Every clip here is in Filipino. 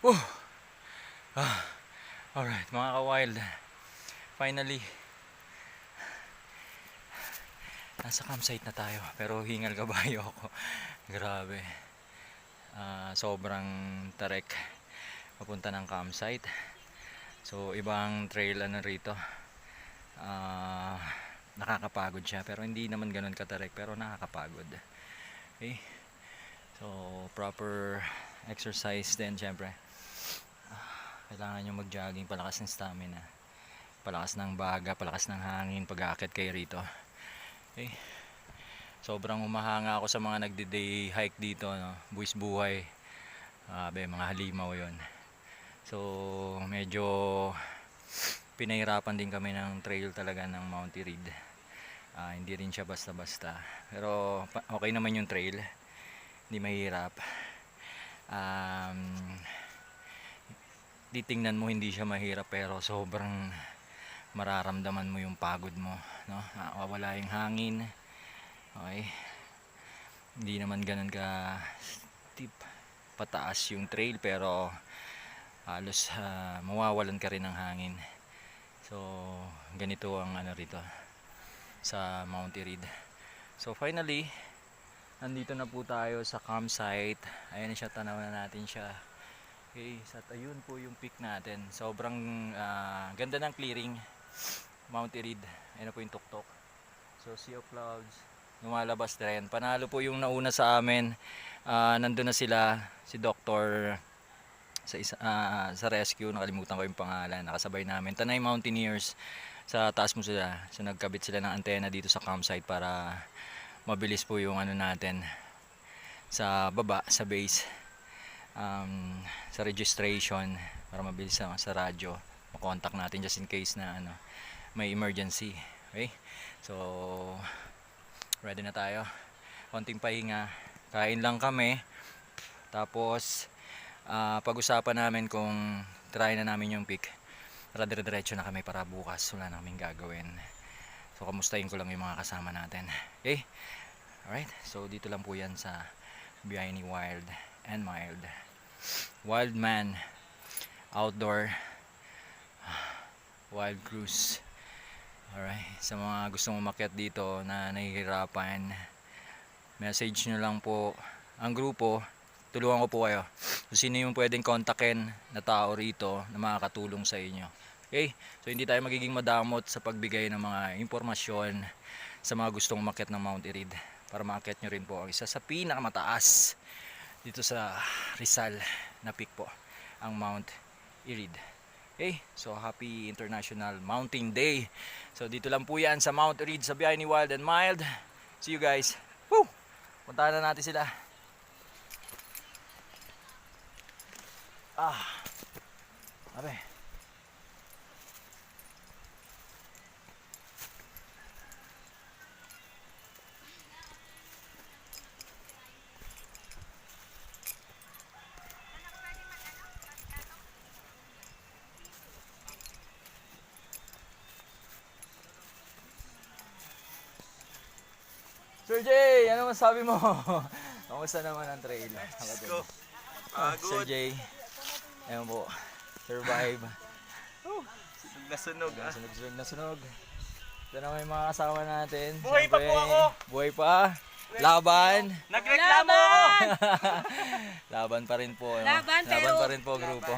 Woo! Alright mga ka-wild, finally nasa campsite na tayo, pero hingal kabayo ako. Grabe, sobrang tarek papunta ng campsite. So ibang trail rito, nakakapagod siya, pero hindi naman ganun katarek, pero nakakapagod. Okay, so proper exercise din syempre. Kailangan nyo mag-jogging, palakas ng stamina, palakas ng baga, palakas ng hangin pag-aakit kayo rito. Okay, sobrang humahanga ako sa mga nagde-day hike dito, no? Buwis buhay, mga halimaw yon. So medyo pinahirapan din kami ng trail talaga ng Mount Irid. Hindi rin siya basta-basta, pero okay naman yung trail, hindi mahirap. Titingnan mo hindi siya mahirap, pero sobrang mararamdaman mo yung pagod mo, no? Wawala yung hangin. Okay, hindi naman ganun ka steep pataas yung trail, pero halos mawawalan ka rin ng hangin. So ganito ang rito sa Mount Irid. So finally nandito na po tayo sa campsite. Ayan siya, tanawan na natin siya. Okay, so ayun po yung peak natin. Sobrang ganda ng clearing, Mount Irid. Ayun na po yung tuktok. So sea of clouds, lumalabas din. Panalo po yung nauna sa amin. Nandun na sila, si Doctor sa rescue, nakalimutan ko yung pangalan. Nakasabay namin, Tanay Mountaineers. Sa taas mo sila. So nagkabit sila ng antena dito sa campsite para mabilis po yung natin sa baba, sa base. Sa registration, para mabilis sa radyo makontak natin just in case na may emergency. Okay, so ready na tayo, konting pahinga, kain lang kami, tapos pag-usapan namin kung try na namin yung peak, para dire-diretso na kami, para bukas wala na kaming gagawin. So kamustahin ko lang yung mga kasama natin. Okay, alright, so dito lang po yan sa biyahe ni Wild and Mild, Wildman Outdoor Wild Cruise. Alright, sa mga gustong umakyat dito na nahihirapan, message nyo lang po ang grupo, tulungan ko po kayo. So sino yung pwedeng kontakin na tao rito na makakatulong sa inyo. Okay, so hindi tayo magiging madamot sa pagbigay ng mga impormasyon sa mga gustong umakyat ng Mount Irid, para maakyat nyo rin po ang isa sa pinakamataas dito sa Rizal na peak po, ang Mount Irid. Okay, so happy International Mountain Day. So dito lang po yan sa Mount Irid, sa biyahe ni Wild and Mild. See you guys. Woo! Puntahan na natin sila. Abe. Sir Jay, ano masabi mo? Kamusta naman ang trail? Let's go. Sir Jay, ayun po, survive. Sunog na sunog. Sunog na sunog. Ito naman yung mga kasama natin. Buhay pa Siyempre, po ako. Buhay pa. Laban. Nagreklamo ako. Laban pa rin po. Laban, Laban pero- pa rin po, grupo.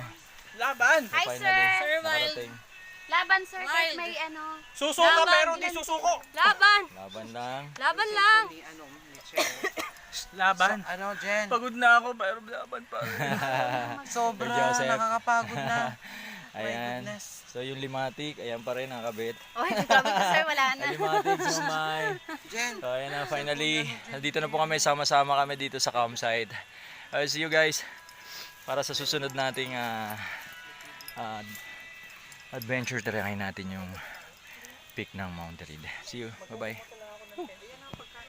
Laban. So, Hi, finally, sir. Sir, Wild. nakarating. Laban sir, kahit Wild. may Susuko Laban. pero hindi susuko. Laban! Laban lang. Laban lang! Laban. Ano, Jen? Pagod na ako pero laban pa. Sobra, Sir Joseph. nakakapagod na. My Ayan. goodness. So yung limatic, ayan pa rin nakabit. Oh, nagkabit ko sir, wala na. Limatic, sumay. Jen, So ayan na, finally, nandito na po kami, sama-sama kami dito sa campsite. I'll see you guys para sa susunod nating adventure. Tirahin natin yung peak ng Mount Irid. See you, bye bye.